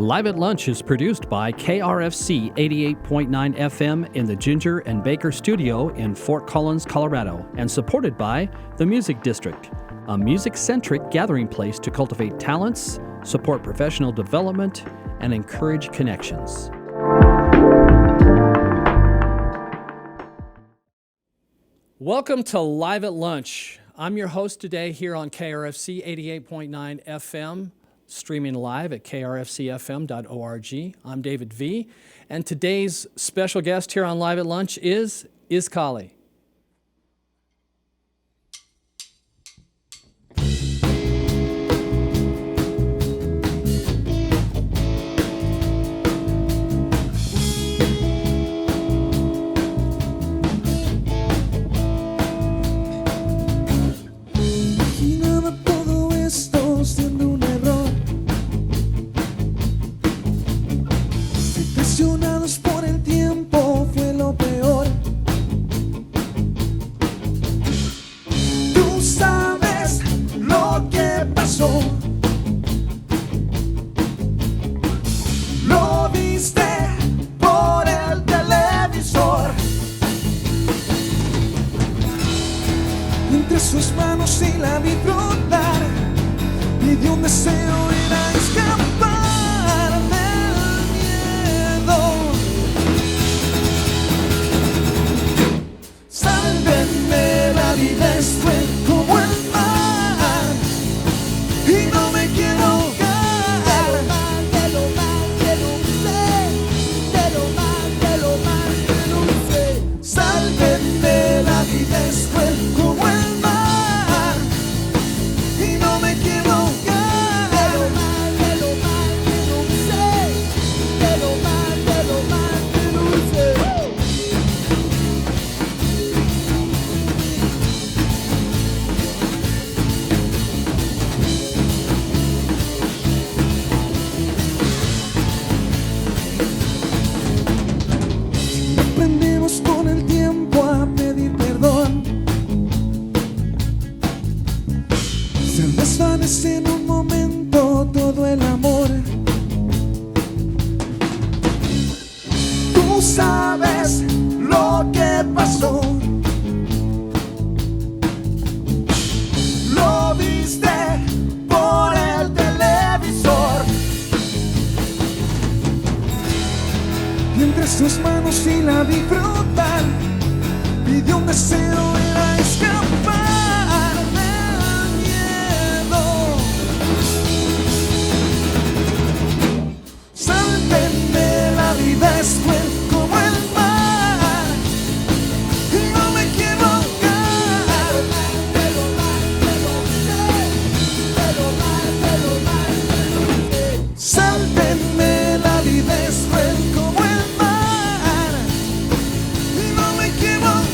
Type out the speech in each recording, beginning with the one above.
Live at Lunch is produced by KRFC 88.9 FM in the Ginger and Baker Studio in Fort Collins, Colorado, and supported by the Music District, a music-centric gathering place to cultivate talents, support professional development, and encourage connections. Welcome to Live at Lunch. I'm your host today here on KRFC 88.9 FM, streaming live at krfcfm.org. I'm David V. And today's special guest here on Live at Lunch is iZCALLi. Por el tiempo fue lo peor. Tú sabes lo que pasó. Lo viste por el televisor. Entre sus manos y la vi brotar. Pidió un deseo, era escapar. La vida es cruel como el mar y no me quiero ahogar. De lo mal que no sé, de lo mal que no sé. Sálvenme, la vida es cruel como el mar y no me quiero ahogar. De lo mal que no sé, de lo mal que no sé. Con el tiempo a pedir perdón, se desvanece en un momento todo el amor. Tú sabes lo que pasó. Lo viste por el televisor. Y entre sus manos y la vi brotar. Pidió un deseo, era escapar del miedo. Sálvenme, la vida es cruel como el mar y no me quiero ahogar. De lo mal que no sé, de lo mal que no sé. Sálvenme, la vida es cruel como el mar y no me quiero ahogar.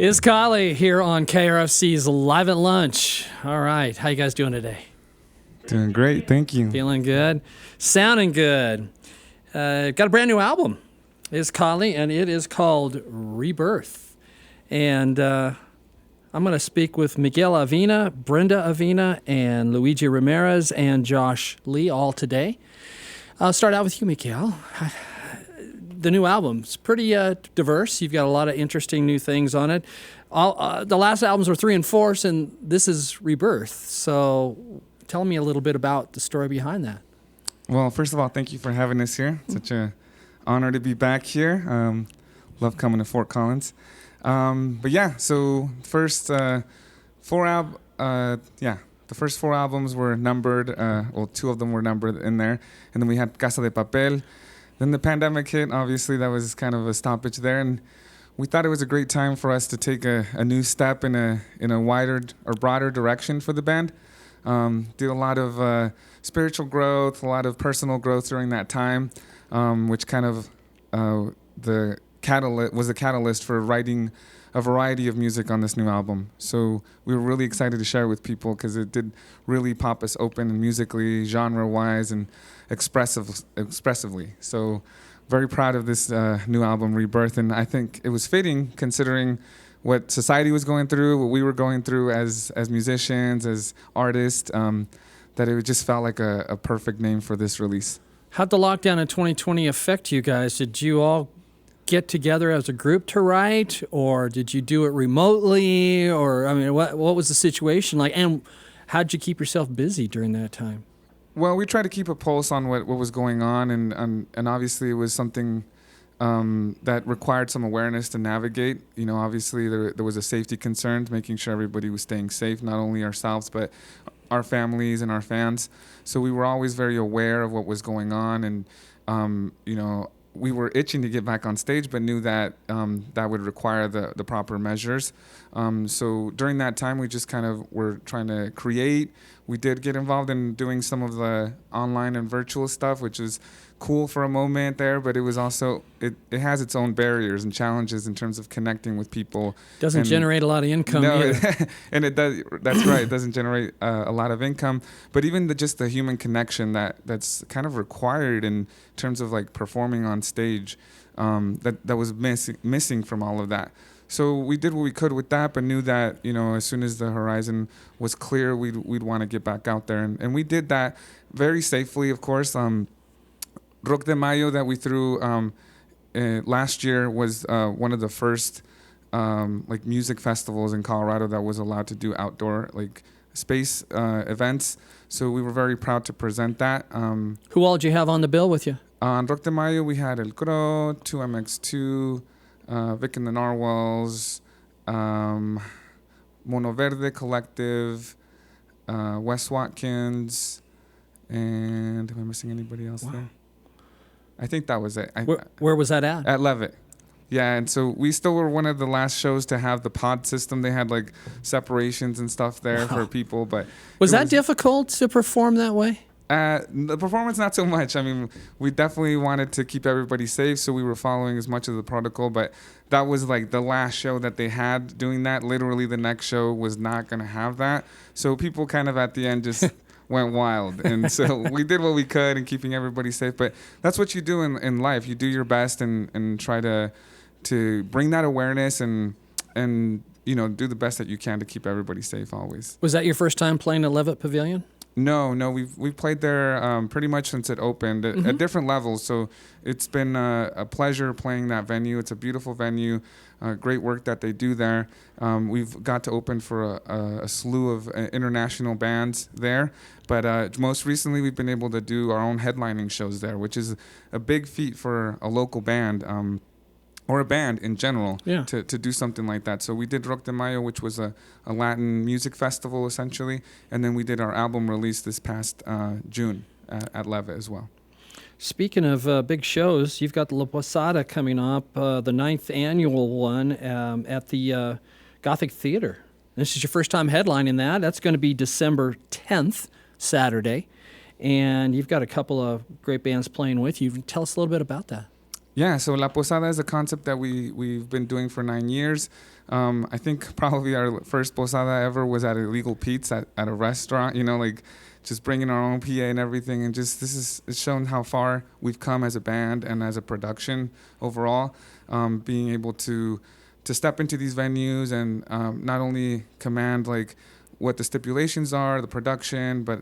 iZCALLi here on KRFC's Live at Lunch. All right, how you guys doing today? Doing great, thank you. Feeling good? Sounding good. Got a brand new album, iZCALLi, and it is called Rebirth. And I'm going to speak with Miguel Avina, Brenda Avina, and Luigi Ramirez, and Josh Lee all today. I'll start out with you, Miguel. The new album's pretty diverse. You've got a lot of interesting new things on it. The last albums were 3 and 4, and this is Rebirth. So tell me a little bit about the story behind that. Well, first of all, thank you for having us here. Such an honor to be back here. Love coming to Fort Collins. But yeah, so first the first 4 albums were numbered. Well, 2 of them were numbered in there, and then we had Casa de Papel. Then the pandemic hit. Obviously, that was kind of a stoppage there, and we thought it was a great time for us to take a new step in a wider or broader direction for the band. Did a lot of spiritual growth, a lot of personal growth during that time, which kind of was the catalyst for writing a variety of music on this new album. So we were really excited to share it with people because it did really pop us open musically, genre-wise, and expressively. So very proud of this new album, Rebirth, and I think it was fitting considering what society was going through, what we were going through as musicians, as artists, that it just felt like a perfect name for this release. How'd the lockdown in 2020 affect you guys? Did you all get together as a group to write, or did you do it remotely, or I mean, what was the situation like, and how'd you keep yourself busy during that time? Well, we tried to keep a pulse on what was going on, and obviously it was something that required some awareness to navigate. You know, obviously there was a safety concern, making sure everybody was staying safe, not only ourselves but our families and our fans. So we were always very aware of what was going on, and you know, we were itching to get back on stage, but knew that that would require the proper measures. So during that time, we just kind of were trying to create. We did get involved in doing some of the online and virtual stuff, which was cool for a moment there, but it was also, it has its own barriers and challenges in terms of connecting with people. Doesn't generate a lot of income either. And it does, that's right, it doesn't generate a lot of income, but even just the human connection that's kind of required in terms of like performing on stage, that was missing from all of that. So we did what we could with that, but knew that, you know, as soon as the horizon was clear, we'd want to get back out there. And we did that very safely, of course. Rock de Mayo that we threw last year was one of the first like music festivals in Colorado that was allowed to do outdoor like space events. So we were very proud to present that. Who all did you have on the bill with you? On Rock de Mayo, we had El Cro, 2MX2, Vic and the Narwhals, Mono Verde Collective, Wes Watkins, and am I missing anybody else there? I think that was it. Where was that at? At Levitt. Yeah, and so we still were one of the last shows to have the pod system. They had like separations and stuff there for people, but was that difficult to perform that way? The performance, not so much. I mean, we definitely wanted to keep everybody safe, so we were following as much of the protocol, but that was like the last show that they had doing that. Literally the next show was not going to have that. So people kind of at the end just went wild. And so we did what we could in keeping everybody safe. But that's what you do in life. You do your best and try to bring that awareness and you know, do the best that you can to keep everybody safe always. Was that your first time playing at Levitt Pavilion? No, we've played there pretty much since it opened at different levels. So it's been a pleasure playing that venue. It's a beautiful venue, great work that they do there. We've got to open for a slew of international bands there. But most recently, we've been able to do our own headlining shows there, which is a big feat for a local band. Or a band in general, to do something like that. So we did Rock de Mayo, which was a Latin music festival, essentially. And then we did our album release this past June at Levitt as well. Speaking of big shows, you've got La Posada coming up, the 9th annual one at the Gothic Theater. This is your first time headlining that. That's going to be December 10th, Saturday. And you've got a couple of great bands playing with you. Tell us a little bit about that. Yeah, so La Posada is a concept that we've been doing for 9 years. I think probably our first posada ever was at Illegal Pete's at a restaurant, like just bringing our own PA and everything. And just it's shown how far we've come as a band and as a production overall, being able to step into these venues and not only command like what the stipulations are, the production, but,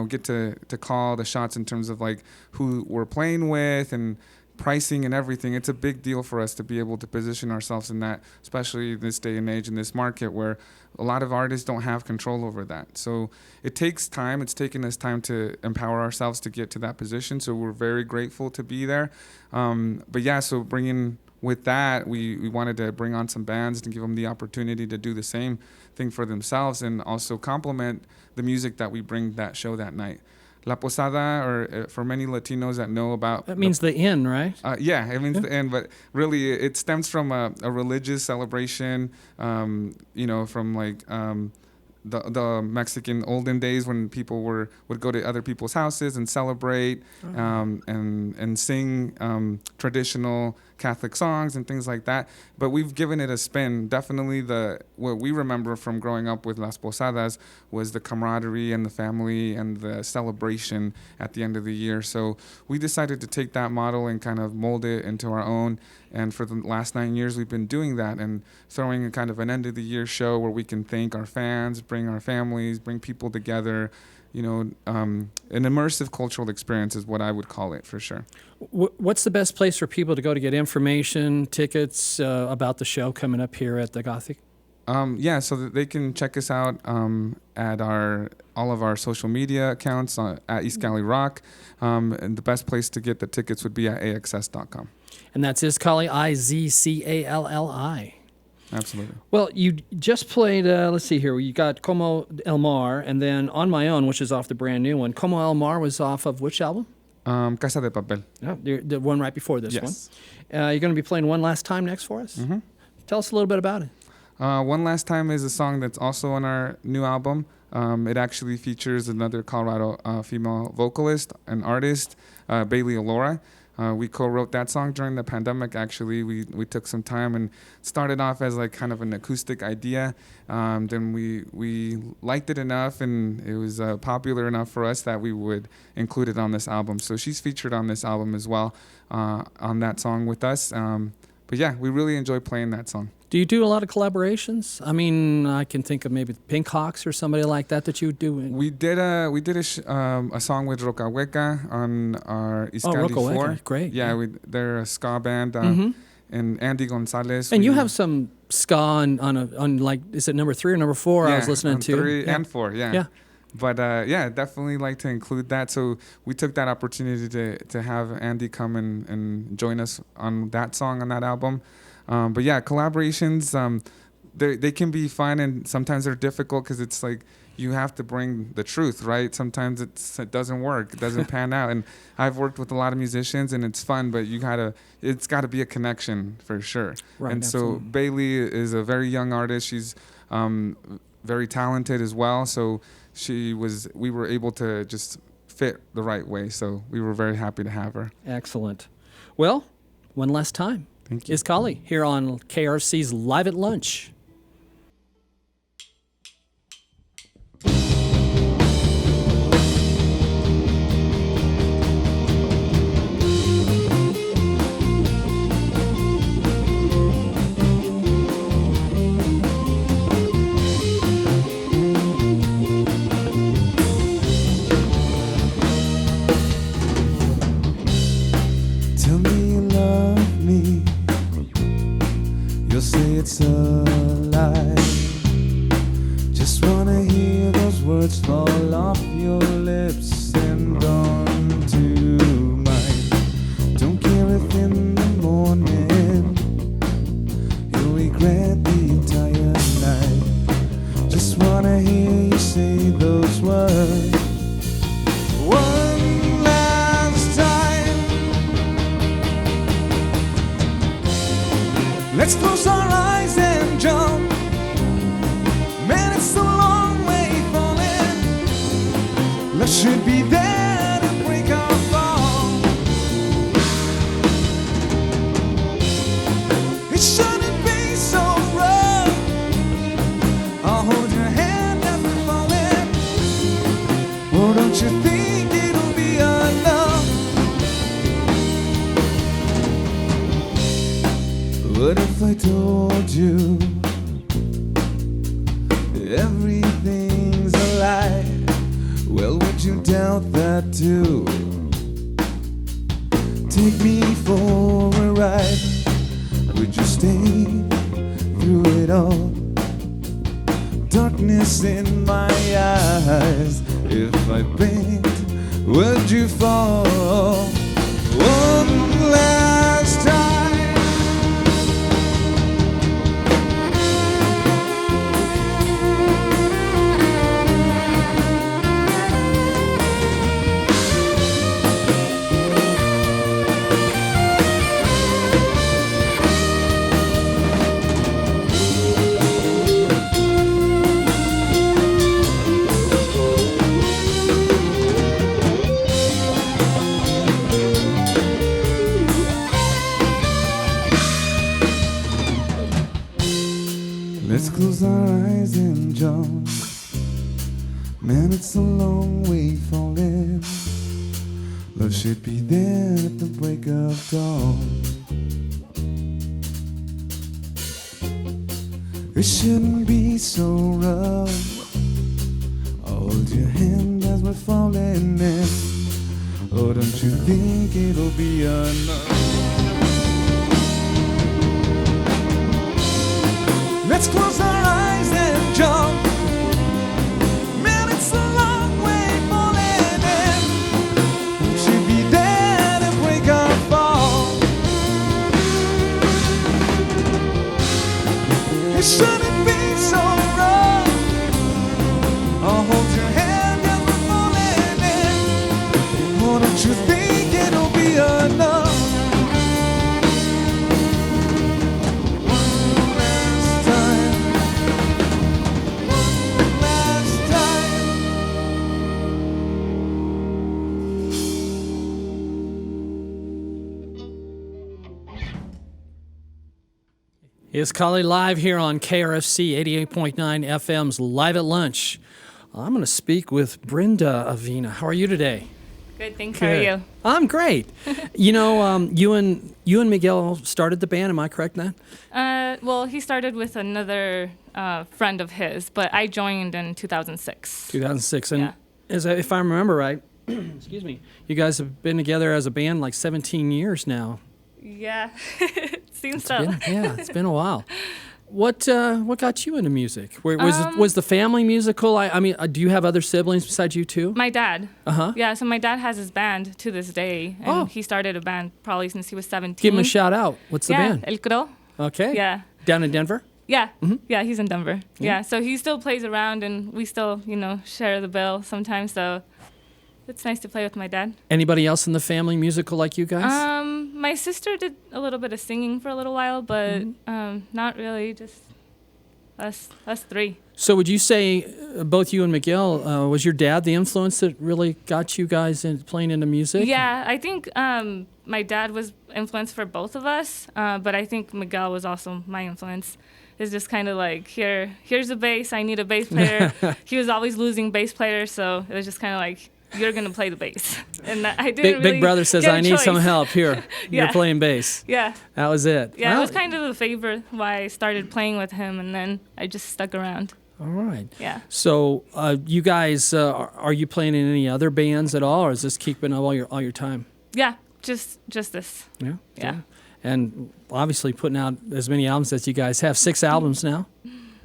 get to call the shots in terms of like who we're playing with and pricing and everything. It's a big deal for us to be able to position ourselves in that, especially this day and age in this market where a lot of artists don't have control over that. So it takes time. It's taken us time to empower ourselves to get to that position. So we're very grateful to be there. But yeah, so bringing with that, we wanted to bring on some bands and give them the opportunity to do the same thing for themselves and also complement the music that we bring that show that night. La Posada, or for many Latinos that know about... That means the inn, right? Yeah, it means the inn, but really it stems from a religious celebration, from like the Mexican olden days when people would go to other people's houses and celebrate and sing traditional Catholic songs and things like that. But we've given it a spin. Definitely what we remember from growing up with Las Posadas was the camaraderie and the family and the celebration at the end of the year. So we decided to take that model and kind of mold it into our own. And for the last 9 years, we've been doing that and throwing a kind of an end of the year show where we can thank our fans, bring our families, bring people together. An immersive cultural experience is what I would call it for sure. What's the best place for people to go to get information, tickets about the show coming up here at the Gothic? So that they can check us out at all of our social media accounts at iZCALLi Rock. And the best place to get the tickets would be at axs.com. And that's iZCALLi, iZCALLi. Absolutely. Well, you just played, let's see here, you got Como El Mar, and then On My Own, which is off the brand new one. Como El Mar was off of which album? Casa de Papel. Oh, the one right before this yes. one. You're going to be playing One Last Time next for us? Mm-hmm. Tell us a little bit about it. One Last Time is a song that's also on our new album. It actually features another Colorado female vocalist and artist, Bailey Alora. We co-wrote that song during the pandemic, actually. We took some time and started off as like kind of an acoustic idea. Then we liked it enough and it was popular enough for us that we would include it on this album. So she's featured on this album as well, on that song with us. But yeah, we really enjoy playing that song. Do you do a lot of collaborations? I mean, I can think of maybe Pink Hawks or somebody like that you do. We did a song with Roca Hueca on our iZCALLi 4. Great. Yeah, they're a ska band, and Andy Gonzalez. And you have some ska on like, is it number 3 or number 4? Yeah, I was listening to 3 and 4. Yeah. But definitely like to include that. So we took that opportunity to have Andy come and join us on that song on that album. But yeah, collaborations, they can be fun and sometimes they're difficult because it's like you have to bring the truth, right? Sometimes it doesn't work, it doesn't pan out. And I've worked with a lot of musicians and it's fun, but it's got to be a connection for sure. Right, and absolutely. so Bailey is a very young artist. She's very talented as well. So we were able to just fit the right way. So we were very happy to have her. Excellent. Well, one last time. Thank you. iZCALLi here on KRFC's Live at Lunch. Tell me you love me. You'll say it's a lie. Just wanna hear those words fall off your lips and onto mine. Don't care if in the morning you'll regret the entire night. Just wanna hear you say those words one last time. Let's close our eyes and jump. Man, it's a long way falling. Love should be there to break our fall. don't you think it'll be enough? What if I told you everything's a lie? Well, would you doubt that too? Take me for a ride. Would you stay through it all? Darkness in my eyes. If I blinked, would you fall? One last time. Let's close our eyes and jump. Man, it's a long way falling. Love should be there at the break of dawn. It shouldn't be so rough. I'll hold your hand as we're falling in. Oh, don't you think it'll be enough? Let's close our eyes and jump. Man, it's a long way falling in. Should be there to break our fall. It shouldn't be so rough. I'll hold your hand as we're falling in. Oh, don't you think it'll be enough? iZCALLi live here on KRFC 88.9 FM's Live at Lunch. I'm going to speak with Brenda Avina. How are you today? Good, thanks. How are you? I'm great. You know, you and Miguel started the band. Am I correct in that? Well, he started with another friend of his, but I joined in 2006. 2006, and Yeah. if I remember right, excuse me, you guys have been together as a band like 17 years now. Yeah, seems so. It's been a while. What got you into music? Was the family musical? I mean, do you have other siblings besides you two? My dad. Uh-huh. Yeah, so my dad has his band to this day, and he started a band probably since he was 17. Give him a shout out. What's the band? El Cro. Okay. Yeah. Down in Denver? Yeah. Mhm. Yeah, he's in Denver. Yeah, so he still plays around, and we still, share the bill sometimes, so it's nice to play with my dad. Anybody else in the family musical like you guys? My sister did a little bit of singing for a little while, but not really, just us three. So would you say both you and Miguel, was your dad the influence that really got you guys in playing into music? Yeah, I think my dad was influenced for both of us, but I think Miguel was also my influence. It's just kind of like, here's a bass, I need a bass player. He was always losing bass players, so it was just kind of like, you're going to play the bass. And I didn't Big brother says, I need some help. Here, Yeah. you're playing bass. Yeah. That was it. Yeah, Well, it was kind of the favor why I started playing with him, and then I just stuck around. all right. Yeah. So you guys, are you playing in any other bands at all, or is this keeping all your time? Yeah, just this. Yeah. Yeah. And obviously putting out as many albums as you guys have. 6 albums now.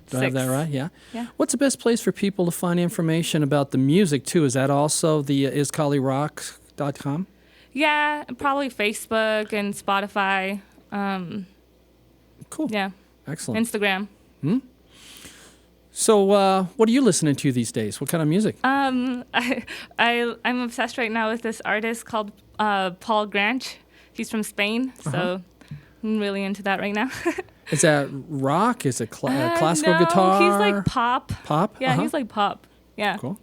Do I have that 6. right? Yeah. Yeah. What's the best place for people to find information about the music, too? Is that also the iZCALLiRock.com? Yeah, probably Facebook and Spotify. Cool. Yeah, Excellent. Instagram. So what are you listening to these days? What kind of music? I'm obsessed right now with this artist called Paul Granch. He's from Spain, so I'm really into that right now. Is that rock? Is it classical no, guitar? he's like pop. Pop? Yeah, he's like pop. Yeah. Cool.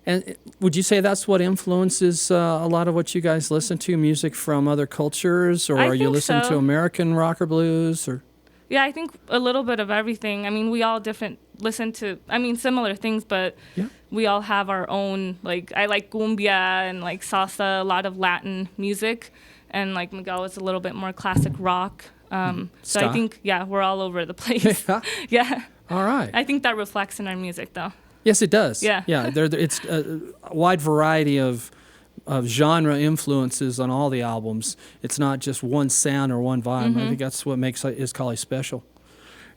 And would you say that's what influences a lot of what you guys listen to, music from other cultures, or I are you think listening so. to American rock or blues? Or Yeah, I think a little bit of everything. I mean, we all listen to, similar things, but Yeah. we all have our own, like, I like cumbia and like salsa, a lot of Latin music. And like Miguel is a little bit more classic rock. So Ska. I think, we're all over the place. Yeah. Yeah. All right. I think that reflects in our music, though. Yes, it does. Yeah. Yeah. It's a wide variety of genre influences on all the albums. It's not just one sound or one vibe. I think that's what makes iZCALLi special.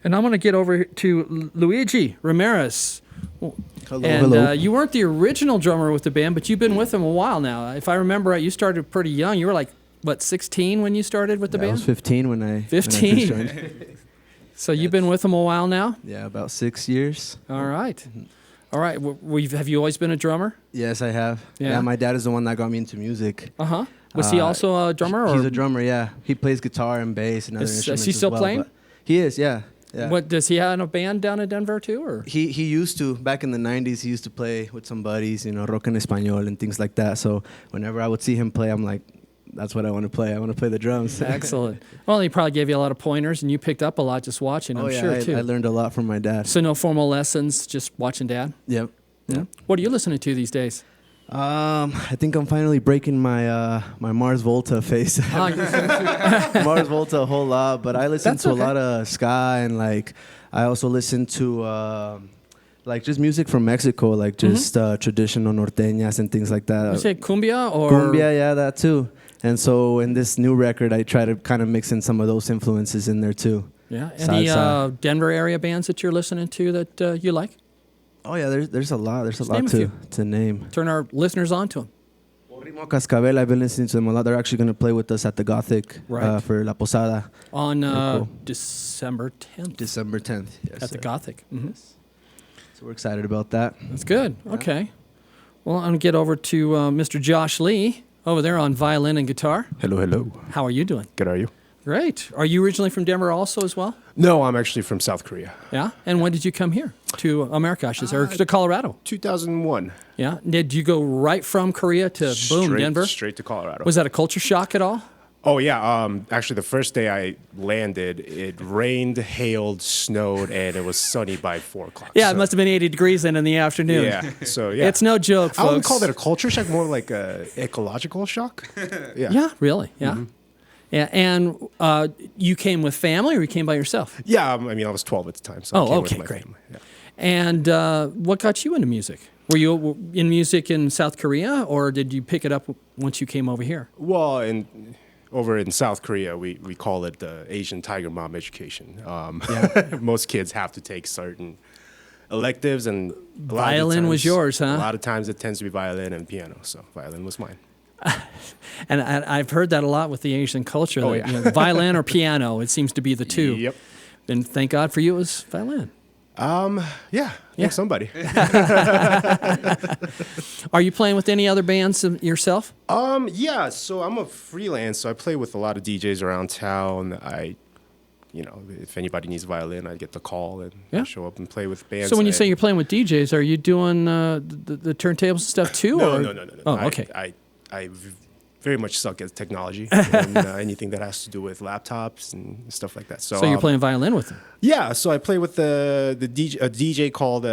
And I'm going to get over to Luigi Ramirez. Hello, And hello. you weren't the original drummer with the band, but you've been with them a while now. If I remember right, you started pretty young. You were like, what, 16 when you started with the I band? was 15 when I 15. When I first joined. So you've been with them a while now? Yeah, about 6 years. All right. All right. Have you always been a drummer? Yes, I have. Yeah. Yeah, my dad is the one that got me into music. Uh-huh. Was he also a drummer? He's or a drummer, yeah. He plays guitar and bass and other Is instruments he still as well, playing? but he is, yeah. Yeah. What does he have a band down in Denver too, or? He used to, back in the 90s, he used to play with some buddies, rock en español and things like that. So whenever I would see him play, I'm like, that's what I want to play. I want to play the drums. Excellent. Well, he probably gave you a lot of pointers, and you picked up a lot just watching, I'm sure, too. I learned a lot from my dad. So no formal lessons, just watching Dad? Yep. Yeah. What are you listening to these days? I think I'm finally breaking my my Mars Volta face. Mars Volta a whole lot, but I listen That's to okay. a lot of ska and like I also listen to like just music from Mexico, like just traditional norteñas and things like that. You say cumbia or? Cumbia, yeah, that too. And so in this new record, I try to kind of mix in some of those influences in there too. Yeah. Any Salsa. Denver area bands that you're listening to that you like? Oh yeah, there's a lot. There's a name lot a few. to name. Turn our listeners on to them. Ritmo Cascabel, I've been listening to them a lot. They're actually going to play with us at the Gothic Right. for La Posada. On cool. December 10th December 10th. Yes, at the sir. Gothic. Mm-hmm. So we're excited about that. That's good. Okay. Well, I'm going to get over to Mr. Josh Lee over there on violin and guitar. Hello. How are you doing? Good, are you? Great. Are you originally from Denver also as well? No, I'm actually from South Korea. Yeah. And when did you come here to America, I should say, or to Colorado? 2001. Yeah. Did you go right from Korea to boom, Denver? Straight to Colorado. Was that a culture shock at all? Oh, yeah. Actually, the first day I landed, it rained, hailed, snowed, and it was sunny by 4 o'clock. Yeah, so, it must have been 80 degrees then in the afternoon. Yeah, so yeah. It's no joke, folks. I wouldn't call that a culture shock, more like a ecological shock. Yeah. Yeah, really. Yeah. Yeah. And you came with family or you came by yourself? Yeah, I was 12 at the time, so I Oh, came okay, with my great. family. Yeah. And what got you into music? Were you in music in South Korea, or did you pick it up once you came over here? Well, over in South Korea, we call it the Asian Tiger Mom education. Most kids have to take certain electives, and a lot of Violin times- was yours, huh? A lot of times it tends to be violin and piano, so violin was mine. And I've heard that a lot with the Asian culture. Oh, that, yeah. Violin or piano, it seems to be the two. Yep. And thank God for you, it was violin. Yeah. Somebody. Are you playing with any other bands yourself? Yeah, so I'm a freelance, so I play with a lot of DJs around town. If anybody needs violin, I get the call and Yeah. I show up and play with bands. So when you say you're playing with DJs, are you doing the turntables and stuff too? No. Oh, okay. I very much suck at technology and anything that has to do with laptops and stuff like that. So you're playing violin with them? Yeah, so I play with the DJ, a DJ called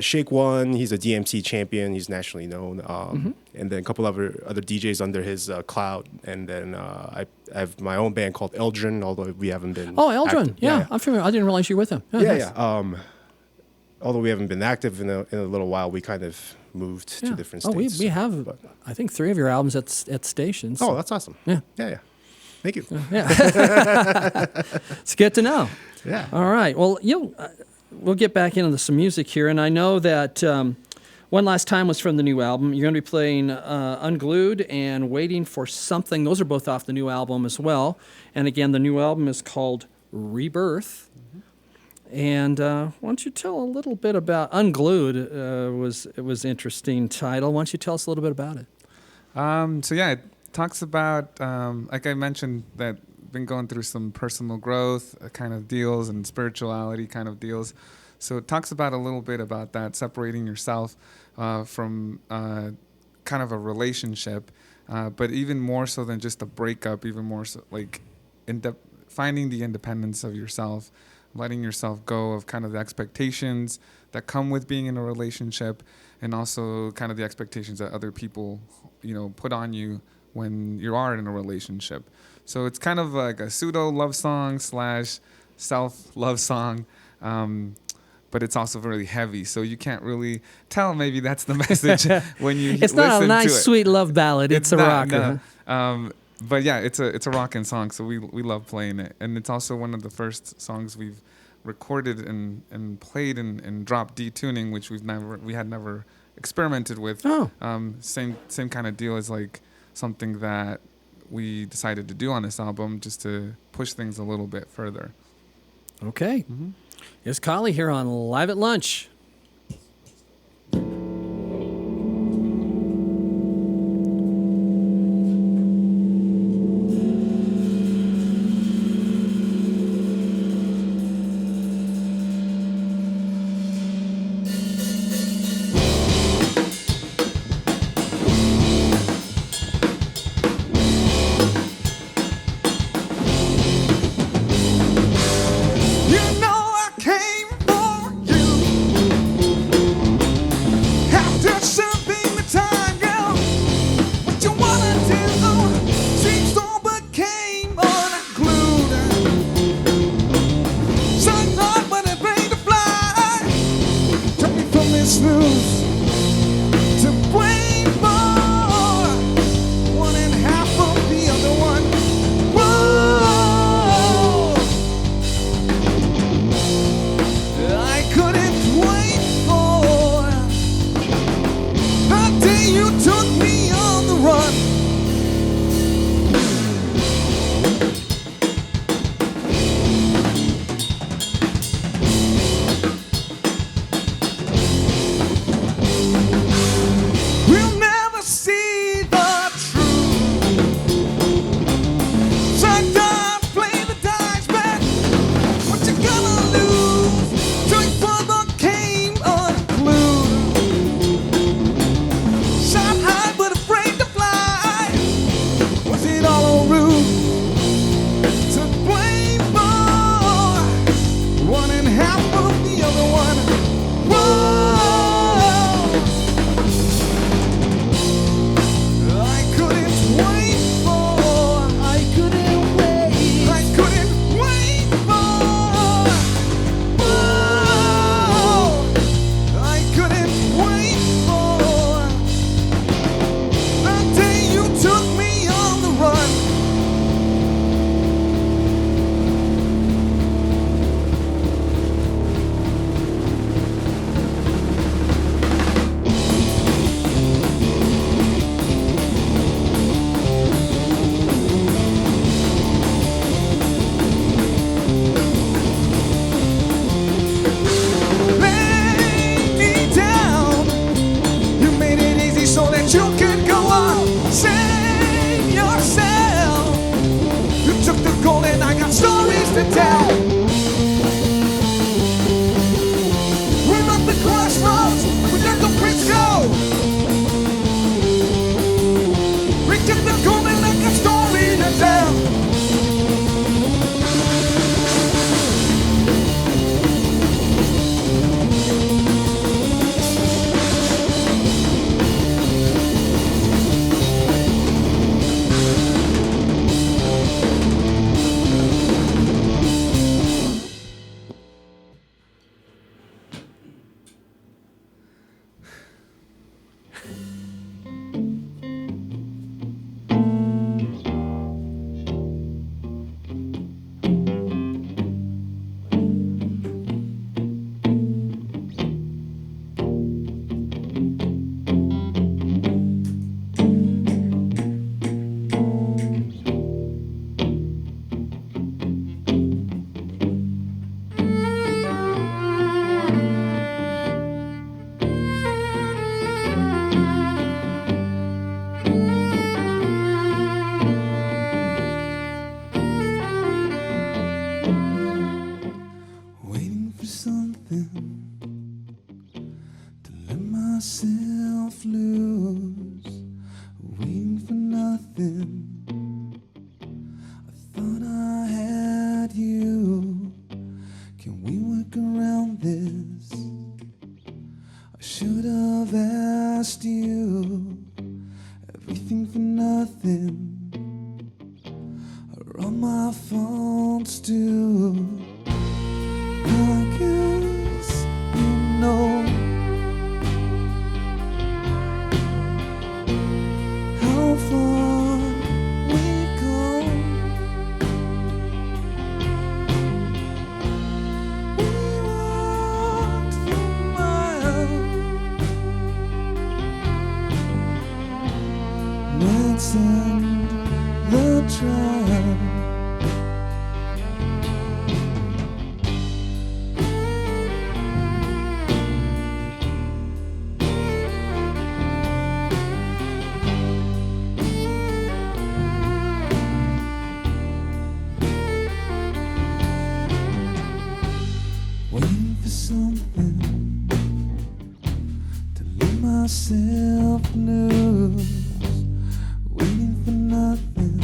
Shake One. He's a DMT champion. He's nationally known. And then a couple other DJs under his cloud. And then I have my own band called Eldrin, although we haven't been. Oh, Eldrin. active. Yeah, I'm familiar. I didn't realize you were with him. Oh, nice. Although we haven't been active in a little while, we kind of moved to different states. We have, I think, 3 of your albums at stations. Oh, that's awesome. Yeah. Yeah. Thank you. It's good to know. Yeah. All right. Well, we'll get back into some music here, and I know that One Last Time was from the new album. You're going to be playing Unglued and Waiting for Something. Those are both off the new album as well. And again, the new album is called Rebirth. And why don't you tell a little bit about Unglued? It was an interesting title. Why don't you tell us a little bit about it? It talks about, like I mentioned, that been going through some personal growth kind of deals and spirituality kind of deals. So it talks about a little bit about that, separating yourself from kind of a relationship, but even more so than just a breakup, even more so like finding the independence of yourself letting yourself go of kind of the expectations that come with being in a relationship, and also kind of the expectations that other people, put on you when you are in a relationship. So it's kind of like a pseudo love song / self love song, but it's also really heavy. So you can't really tell maybe that's the message when you It's not a listen nice, to it. sweet love ballad. It's a not, rocker. no. But yeah, it's a rockin' song. So we love playing it, and it's also one of the first songs we've recorded and played and dropped detuning, which we had never experimented with. Oh. Same kind of deal as like something that we decided to do on this album, just to push things a little bit further. Okay. iZCALLi here on Live at Lunch. I came for you. After serving the time, girl, what you wanna do seems all became unglued. So hard, but it rained to fly. Took me from this news to blame for one and half of the other one. Whoa, I couldn't wait for the day you took me on the run. We'll never see the truth. So don't play the dice bet. What you gonna lose? Doing further came unglued. Shot high but afraid to fly. Was it all a ruse? To blame for one and half of the other one. Whoa, I couldn't wait for. I couldn't wait for. Whoa, I couldn't wait for the day you took me on the run. Lay me down. You made it easy so that you could go on. Save yourself. You took the gold and I got stories to tell. We're at the crossroads. We let the prince go. We took the gold and I got stories to tell. everything for nothing. Are all my faults too? I guess you know how far we've gone. We walked for miles. Let's end the trial. Waiting for something to let myself loose. Waiting for nothing.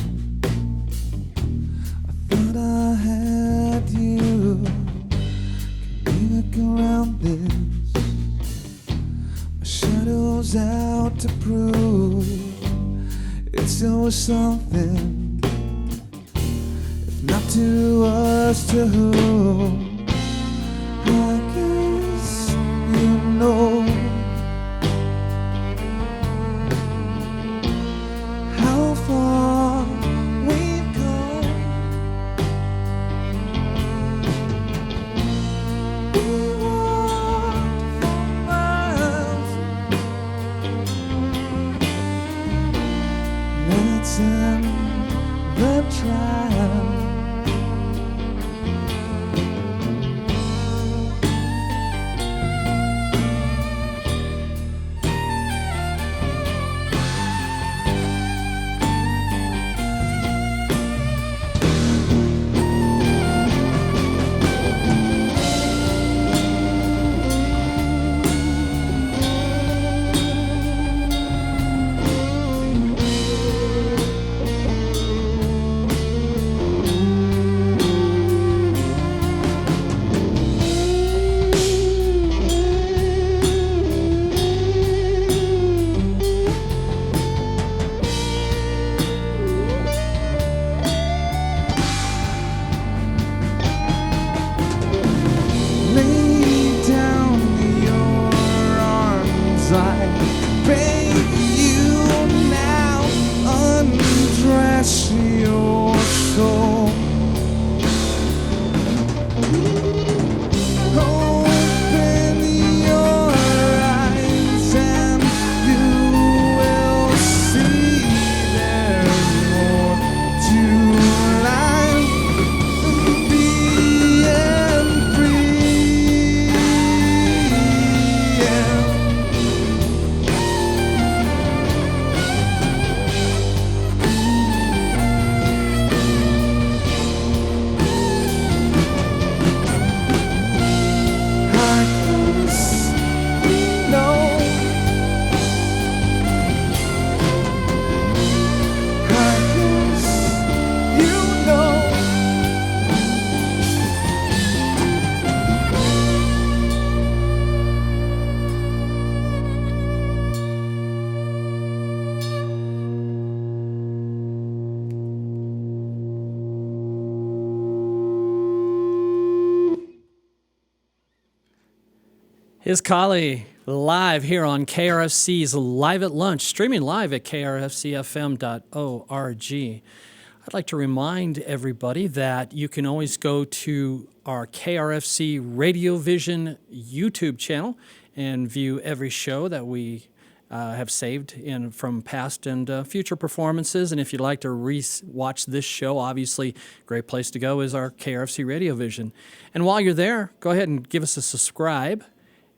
I thought I had you. Can we look around this? My shadow's out to prove it's always something. If not to us, to who? I guess you know how far we've gone. We walked for miles. Let's end the trial. Lay down your arms, I beg you now. Undress your soul. Open your eyes and you will see there's more to life than being free. I guess we know. I guess you know. iZCALLi live here on KRFC's Live at Lunch, streaming live at krfcfm.org. I'd like to remind everybody that you can always go to our KRFC RadioVision YouTube channel and view every show that we have saved in from past and future performances. And if you'd like to watch this show, obviously, great place to go is our KRFC RadioVision. And while you're there, go ahead and give us a subscribe,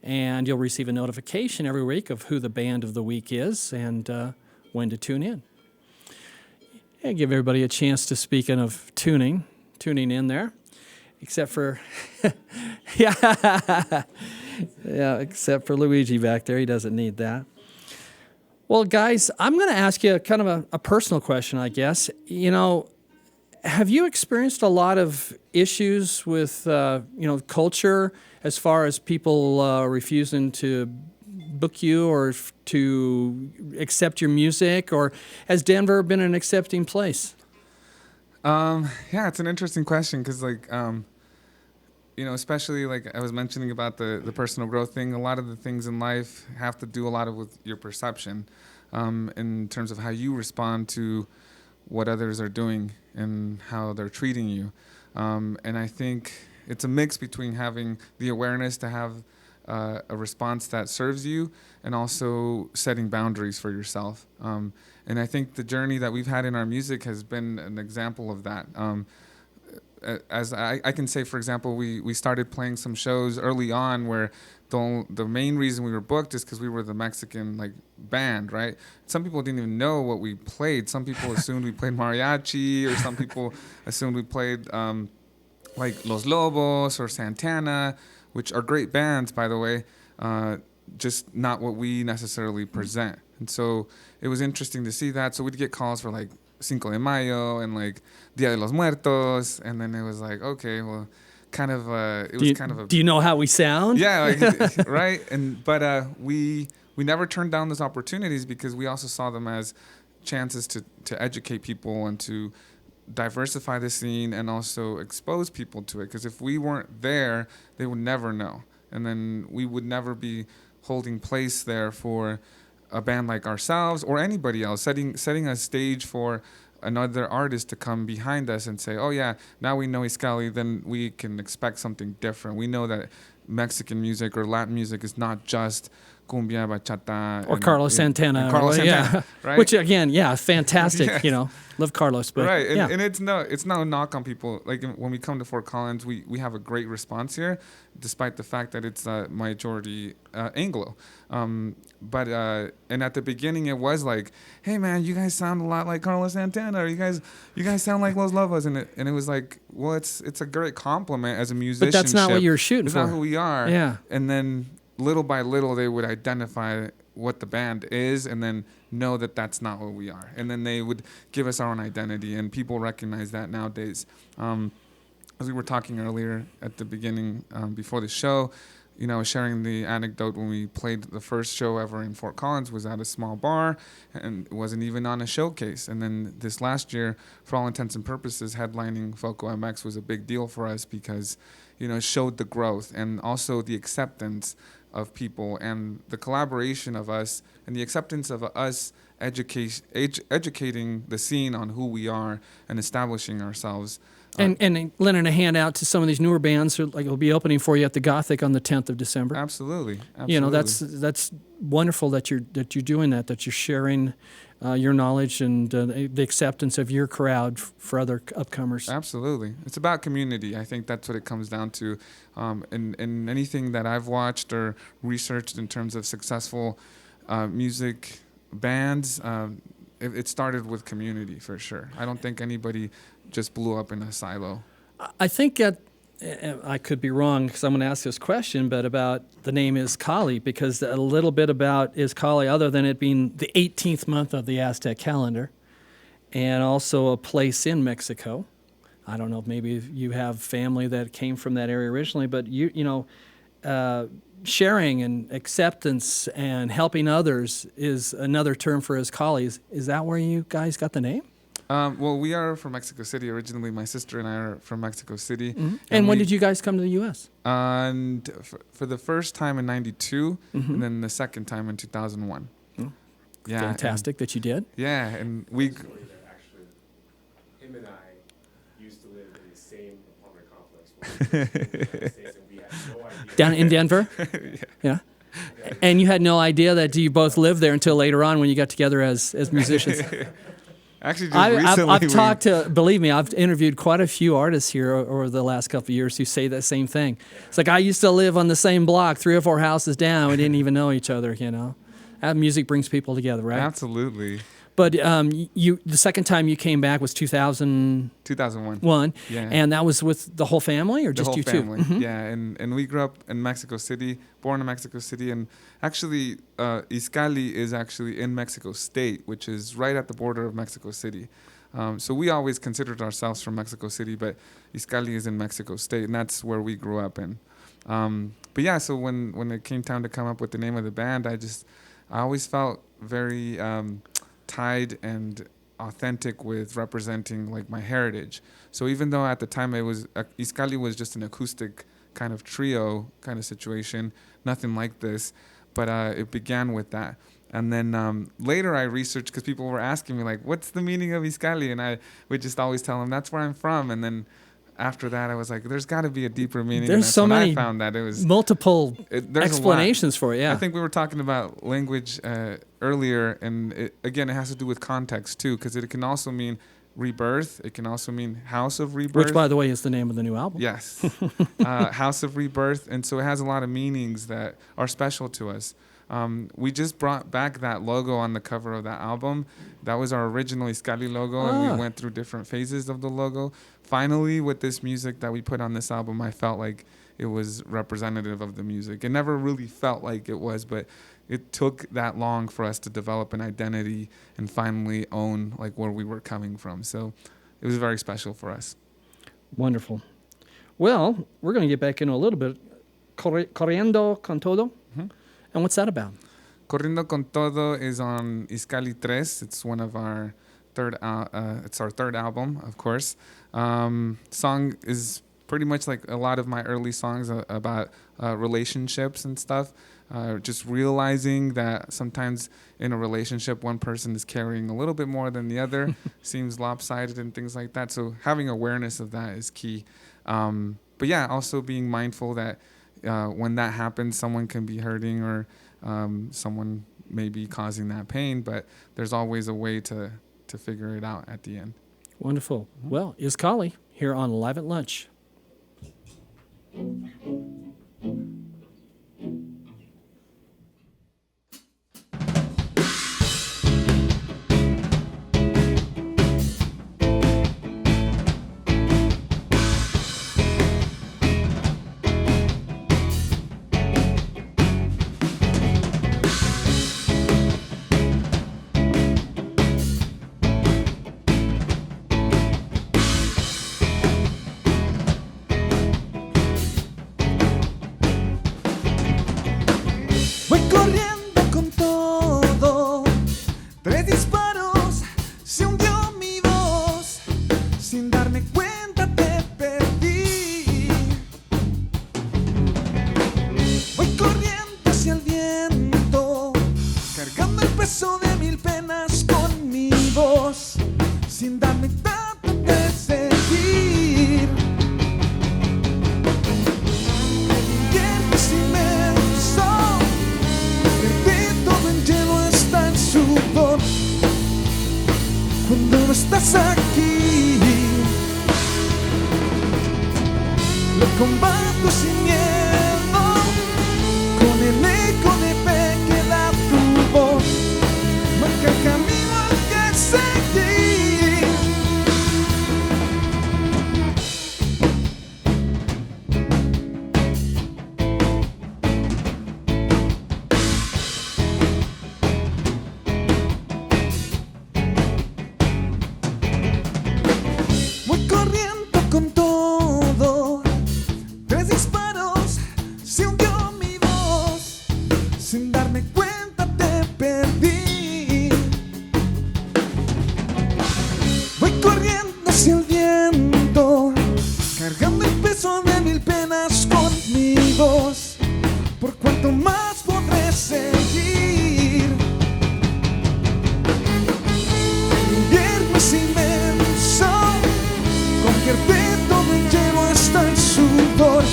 and you'll receive a notification every week of who the band of the week is and when to tune in. And give everybody a chance to, speaking of tuning in there, except for, yeah, except for Luigi back there. He doesn't need that. Well, guys, I'm going to ask you kind of a personal question, I guess. You know, have you experienced a lot of issues with, culture as far as people refusing to book you or to accept your music, or has Denver been an accepting place? Yeah, it's an interesting question because, like, especially like I was mentioning about the personal growth thing, a lot of the things in life have to do a lot with your perception in terms of how you respond to what others are doing and how they're treating you. And I think it's a mix between having the awareness to have a response that serves you and also setting boundaries for yourself. And I think the journey that we've had in our music has been an example of that. As I can say, for example, we started playing some shows early on where the main reason we were booked is because we were the Mexican like band, right? Some people didn't even know what we played. Some people assumed we played mariachi, or some people assumed we played like Los Lobos or Santana, which are great bands, by the way, just not what we necessarily present. And so it was interesting to see that. So we'd get calls for like Cinco de Mayo and like Dia de los Muertos, and then it was like, okay, well, kind of Do you know how we sound? Yeah, like, right. But we never turned down those opportunities because we also saw them as chances to educate people and to diversify the scene and also expose people to it. Because if we weren't there, they would never know, and then we would never be holding place there for a band like ourselves or anybody else, setting a stage for another artist to come behind us and say, oh yeah, now we know iZCALLi, then we can expect something different. We know that Mexican music or Latin music is not just cumbia, bachata, or Carlos Santana. And Carlos Santana, yeah. right? Which again, yeah, fantastic. Yes. You know, love Carlos, but right. And, yeah. and it's no knock on people. Like when we come to Fort Collins, we have a great response here, despite the fact that it's majority Anglo. But at the beginning, it was like, hey man, you guys sound a lot like Carlos Santana, or you guys sound like Los Lobos, and it was like, well, it's a great compliment as a musician. But that's not what you're shooting for. It's not who we are. Yeah. And then little by little, they would identify what the band is, and then know that that's not what we are. And then they would give us our own identity, and people recognize that nowadays. As we were talking earlier at the beginning, before the show, I was sharing the anecdote when we played the first show ever in Fort Collins was at a small bar, and it wasn't even on a showcase. And then this last year, for all intents and purposes, headlining Foco MX was a big deal for us because, it showed the growth and also the acceptance of people and the collaboration of us and the acceptance of us educating the scene on who we are and establishing ourselves. And lending a hand out to some of these newer bands, like will be opening for you at the Gothic on the 10th of December. Absolutely. That's wonderful that you're doing that you're sharing your knowledge and the acceptance of your crowd for other upcomers. Absolutely. It's about community. I think that's what it comes down to. In anything that I've watched or researched in terms of successful music bands, it started with community for sure. I don't think anybody just blew up in a silo. I think that I could be wrong because I'm going to ask this question, but about the name iZCALLi, because a little bit about iZCALLi, other than it being the 18th month of the Aztec calendar, and also a place in Mexico. I don't know if maybe you have family that came from that area originally, but sharing and acceptance and helping others is another term for iZCALLi. Is that where you guys got the name? Well, we are from Mexico City originally. My sister and I are from Mexico City. Mm-hmm. And when did you guys come to the U.S.? And for the first time in '92, and then the second time in 2001. Oh, yeah, fantastic that you did. Yeah, and we. Actually, him and I used to live in the same apartment complex. And we had no idea. Down in Denver? Yeah. And you had no idea that you both lived there until later on when you got together as musicians. Actually, just recently I've talked to, believe me, I've interviewed quite a few artists here over the last couple of years who say that same thing. It's like, I used to live on the same block, 3 or 4 houses down. We didn't even know each other, That music brings people together, right? Absolutely. But the second time you came back was 2001. Yeah. And that was with the whole family or just you two? The whole family, yeah. And we grew up in Mexico City, born in Mexico City. And actually, iZCALLi is actually in Mexico State, which is right at the border of Mexico City. So we always considered ourselves from Mexico City, but iZCALLi is in Mexico State, and that's where we grew up in. But yeah, so when it came time to come up with the name of the band, I always felt very tied and authentic with representing like my heritage. So even though at the time it was iZCALLi was just an acoustic kind of trio kind of situation, nothing like this, but it began with that. And then later I researched, because people were asking me like, what's the meaning of iZCALLi? And I would just always tell them that's where I'm from. And then after that I was like, there's got to be a deeper meaning. There's so many I found that it was multiple explanations for it. Yeah, I think we were talking about language earlier, and it has to do with context too, because it can also mean rebirth. It can also mean house of rebirth, which, by the way, is the name of the new album. Yes, house of rebirth, and so it has a lot of meanings that are special to us. We just brought back that logo on the cover of that album. That was our original iZCALLi logo, and we went through different phases of the logo. Finally, with this music that we put on this album, I felt like it was representative of the music. It never really felt like it was, but it took that long for us to develop an identity and finally own like where we were coming from. So it was very special for us. Wonderful. Well, we're going to get back into a little bit. Corriendo con Todo. Mm-hmm. And what's that about? Corriendo con Todo is on iZCALLi 3. It's one of our it's our third album, of course. Song is pretty much like a lot of my early songs about relationships and stuff. Just realizing that sometimes in a relationship, one person is carrying a little bit more than the other, seems lopsided and things like that. So having awareness of that is key. But yeah, also being mindful that when that happens, someone can be hurting or someone may be causing that pain, but there's always a way to figure it out at the end. Wonderful. Mm-hmm. Well, iZCALLi here on Live at Lunch. Voy corriendo con todo, 3 disparos, se hundió mi voz, sin darme cuenta te perdí. Voy corriendo hacia el viento, cargando el peso de 1000 penas con mi voz, sin darme tanto de seguir. El invierno es inmenso, todo en hielo está el sudor. Cuando no estás aquí, lo combato sin miedo. Con el eco de fe que da tu voz, marca el camino al que seguir. Voy corriendo con todo, 3 disparos, se hundió mi voz, sin darme cuenta te perdí. Voy corriendo hacia el viento, cargando el peso de 1000 penas con mi voz, por cuanto más podré seguir. El invierno es inmenso, convierte todo en hielo hasta el sudor.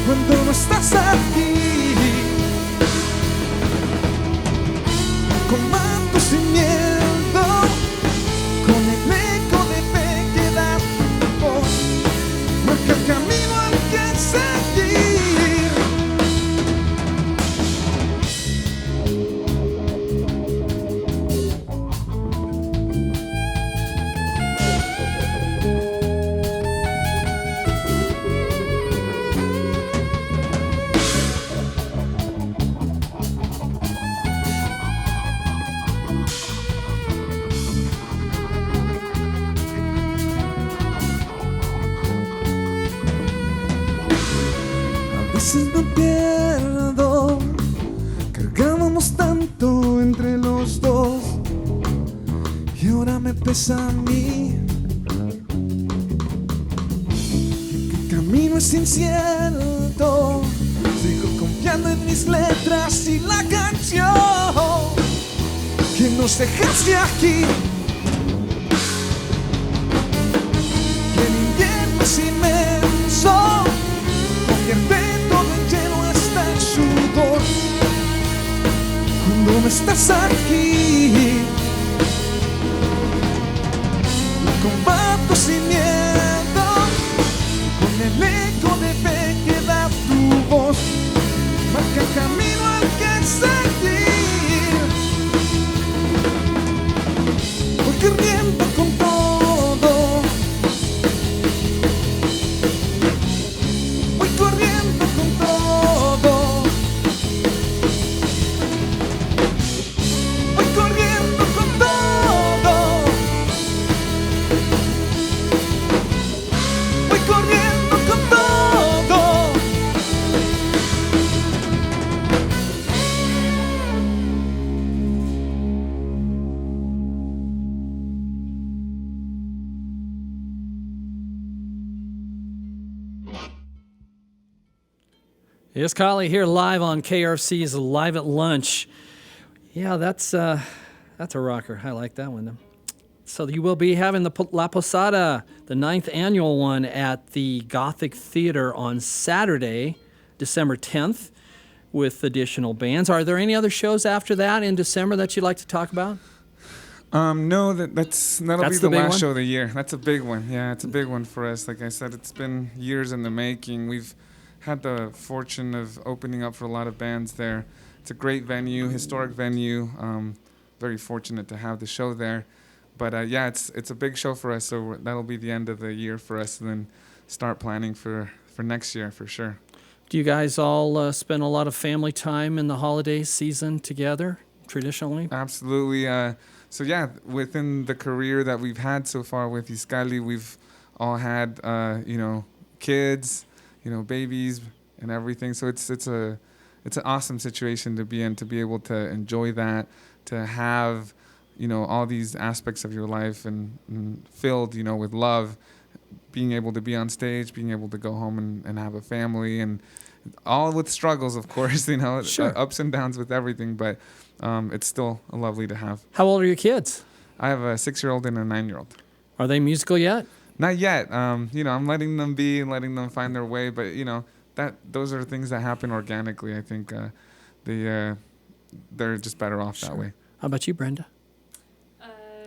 Cuando no estás aquí, comando sin miedo, con el eco de fe que da tu voz, marca el camino al que seguir. vienes a mí. El camino es incierto, sigo confiando en mis letras y la canción que nos dejaste aquí. El invierno es inmenso, convierte todo en hielo hasta el sudor. Cuando no estás aquí, lo combato sin miedo, con el eco de fe que da tu voz, marca el camino al que seguir. Voy corriendo con todo, voy corriendo con todo, voy corriendo con todo, voy corriendo con todo. iZCALLi here live on KRFC's Live at Lunch. Yeah, that's a rocker. I like that one. So you will be having the La Posada, the 9th annual one, at the Gothic Theater on Saturday, December 10th, with additional bands. Are there any other shows after that in December that you'd like to talk about? No, that'll That's be the the big last one? show of the year. That's a big one. Yeah, it's a big one for us. Like I said, it's been years in the making. We've had the fortune of opening up for a lot of bands there. It's a great venue, historic venue. Very fortunate to have the show there. But yeah, it's a big show for us. So that'll be the end of the year for us, and then start planning for next year for sure. Do you guys all spend a lot of family time in the holiday season together, traditionally? Absolutely. So yeah, within the career that we've had so far with iZCALLi, we've all had kids, babies and everything. So it's an awesome situation to be in, to be able to enjoy that, to have all these aspects of your life and filled with love, being able to be on stage, being able to go home and have a family, and all with struggles, of course, Sure. Ups and downs with everything, but it's still lovely to have. How old are your kids? I have a 6-year-old and a 9-year-old. Are they musical yet? Not yet. I'm letting them be and letting them find their way, but those are things that happen organically. I think they're just better off that way. How about you, Brenda?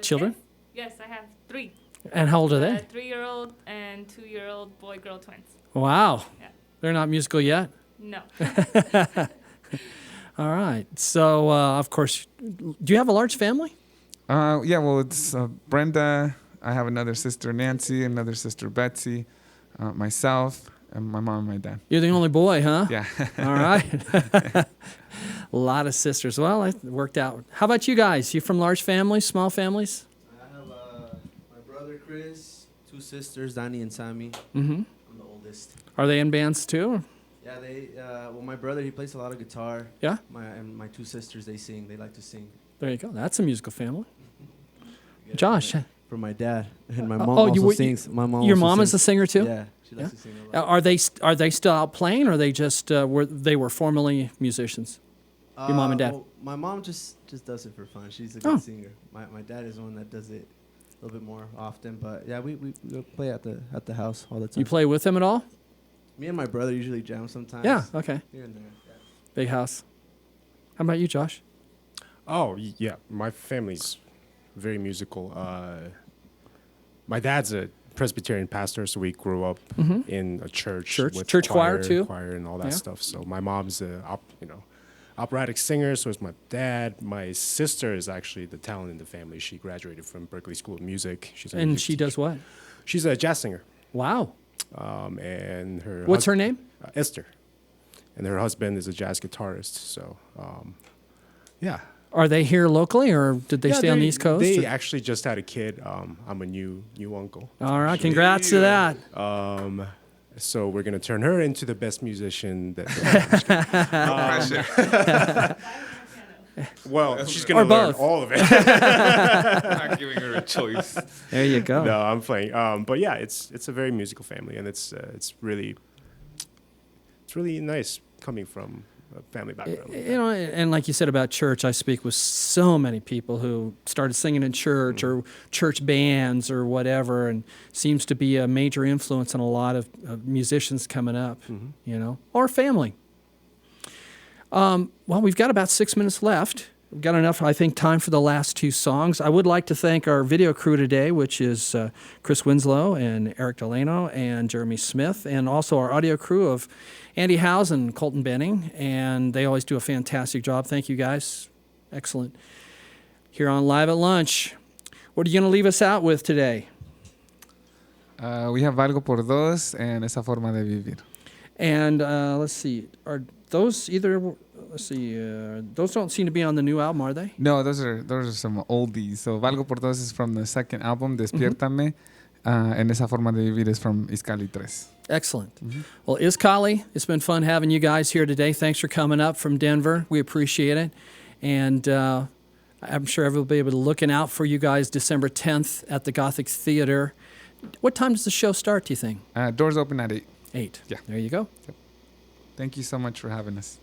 Children? Yes, I have 3. And how old are they? 3-year-old and 2-year-old boy-girl twins. Wow. Yeah. They're not musical yet? No. All right. So, of course, do you have a large family? Yeah, well, it's Brenda. I have another sister, Nancy, another sister, Betsy, myself, and my mom and my dad. You're the only boy, huh? Yeah. All right. A lot of sisters. Well, it worked out. How about you guys? You from large families, small families? I have my brother Chris, 2 sisters, Danny and Sammy. Mm-hmm. I'm the oldest. Are they in bands too? Yeah, they. My brother, he plays a lot of guitar. Yeah? And my 2 sisters, they sing. They like to sing. There you go. That's a musical family. Josh. For my dad, and my mom Oh, also sings. My mom. Your also mom is a sings. singer too? Yeah, she likes Yeah? to sing a lot. Are they still out playing, or they just were formerly musicians? Your mom and dad? Well, my mom just does it for fun. She's a Oh. good singer. My dad is the one that does it a little bit more often. But yeah, we play at the house all the time. You play with them at all? Me and my brother usually jam sometimes. Yeah. Okay. Here and there. Yeah. Big house. How about you, Josh? Oh, yeah. My family's very musical. My dad's a Presbyterian pastor, so we grew up in a church with Church choir too? choir and all that Yeah. stuff. So my mom's a operatic singer, so is my dad. My sister is actually the talent in the family. She graduated from Berklee School of Music. She's a And music she does teacher. what? She's a jazz singer. Wow. And her What's her name? Esther. And her husband is a jazz guitarist. So, yeah. Are they here locally, or did they Yeah, stay on the East Coast? They or- actually just had a kid. I'm a new uncle. All right. Congrats to that. So we're gonna turn her into the best musician that. Well, she's Or gonna learn both. all of it. I'm not giving her a choice. There you go. No, I'm playing. But yeah, it's a very musical family, and it's really nice coming from a family background. You know, and like you said about church, I speak with so many people who started singing in church or church bands or whatever, and seems to be a major influence on a lot of musicians coming up, you know, or family. Well, we've got about 6 minutes left. We've got enough, I think, time for the last two songs. I would like to thank our video crew today, which is Chris Winslow and Eric Delano and Jeremy Smith, and also our audio crew of Andy Howes and Colton Boening, and they always do a fantastic job. Thank you, guys. Excellent. Here on Live at Lunch, what are you going to leave us out with today? We have Algo por Dos and Esa Forma de Vivir. And let's see, are those either... Let's see, those don't seem to be on the new album, are they? No, those are some oldies. So Valgo por Dos is from the second album, Despiértame, and Esa Forma de Vivir is from iZCALLi 3. Excellent. Well, iZCALLi, it's been fun having you guys here today. Thanks for coming up from Denver. We appreciate it. And I'm sure everyone will be able to looking out for you guys December 10th at the Gothic Theater. What time does the show start, do you think? Doors open at 8. 8. Yeah. There you go. Thank you so much for having us.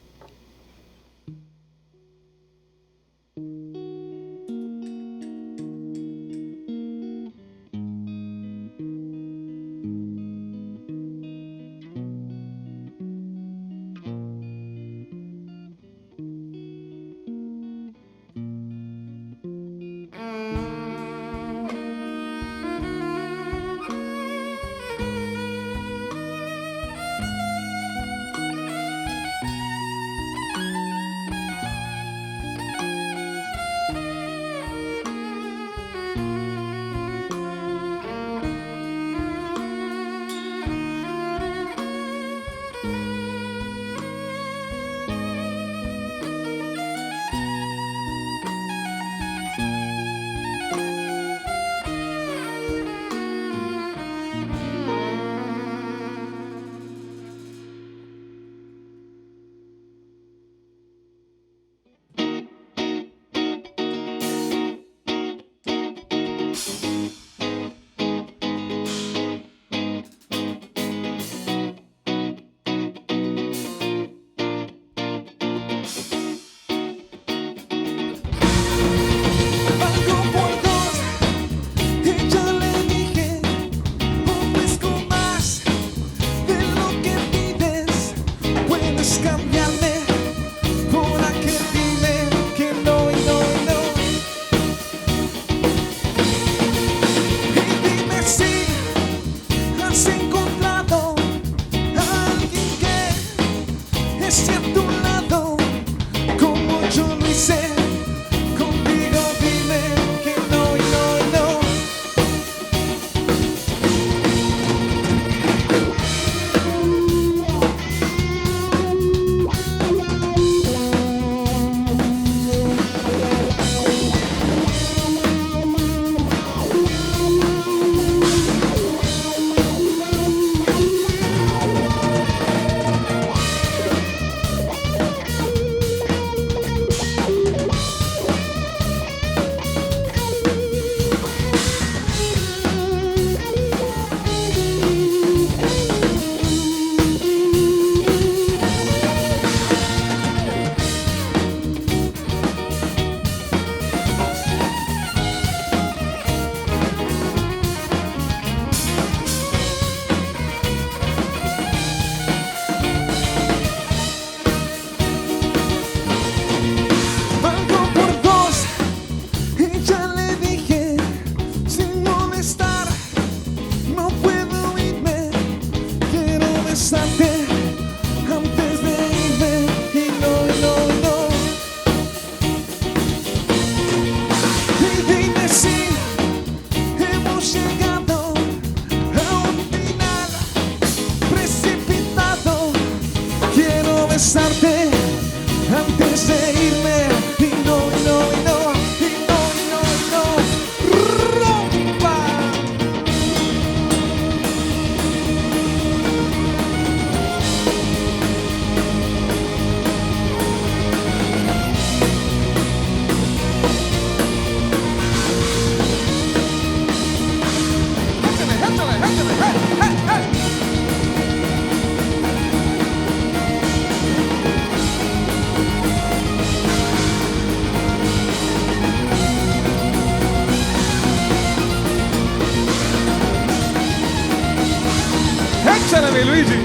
Échale, mi Luigi.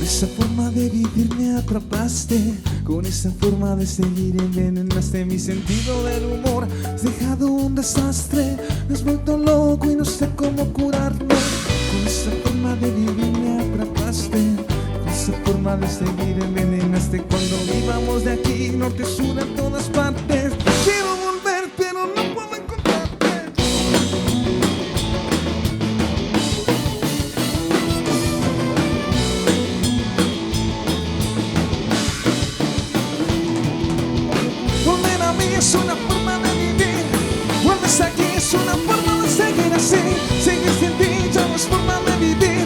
Esa forma de vivir me atrapaste, con esa forma de seguir envenenaste mi sentido del humor. Has dejado un desastre, me has vuelto loco y no sé cómo curarme. Con esa forma de vivir me atrapaste, con esa forma de seguir envenenaste. Cuando íbamos de aquí, norte, sur, en todas partes. Quiero volver, pero no puedo encontrarte. Volver a mí es una forma de vivir. Vuelves aquí es una forma de seguir así. Seguir sin ti ya no es forma de vivir.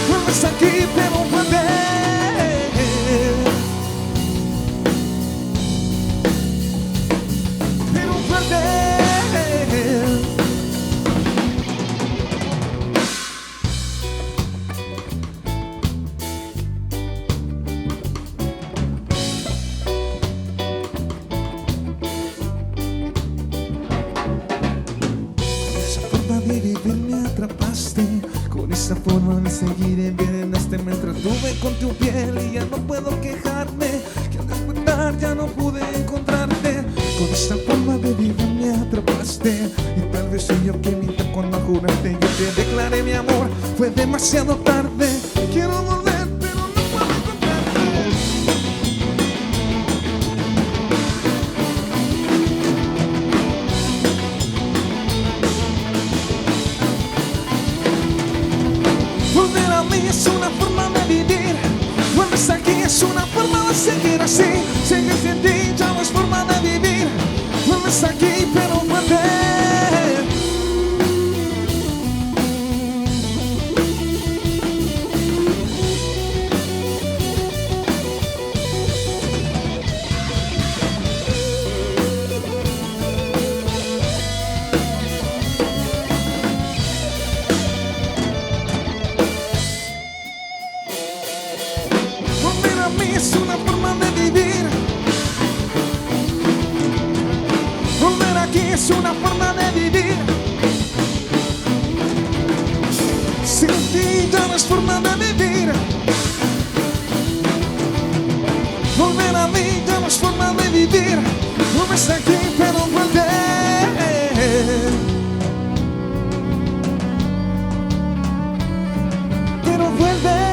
Vuelves aquí pero vuelves. Pero vuelves. Esa forma de vivir me atrapaste, con esa forma de seguir envenenaste. Me entretuve con tu piel y ya no puedo quejarme, que al despertar ya no pude encontrarte. Con esa forma de vivir me atrapaste, y tal vez soy yo que miento cuando juraste. Yo te declaré mi amor, fue demasiado tarde. Quiero volver pero no puedo encontrarte. Volver a mí es una forma de vivir. Vuelves aquí es una forma de seguir así. Seguir sin ti ya no es forma de vivir. Vuelves aquí pero vuelves. Volver a mí es una forma de vivir. Volver aquí es una forma de vivir. Sin ti ya no es forma de vivir. Volver a mí ya no es forma de vivir. Vuelves aquí pero vuelves. Pero vuelves.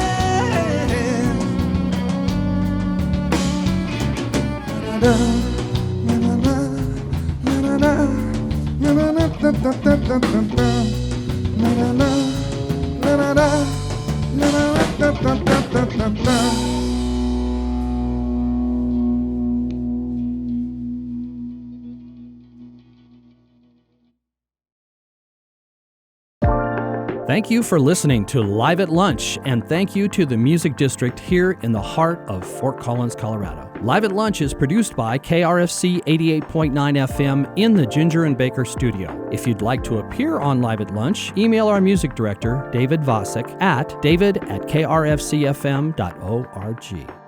Thank you for listening to Live at Lunch, and thank you to the Music District here in the heart of Fort Collins, Colorado. Live at Lunch is produced by KRFC 88.9 FM in the Ginger and Baker studio. If you'd like to appear on Live at Lunch, email our music director, David Vacek, at david@krfcfm.org.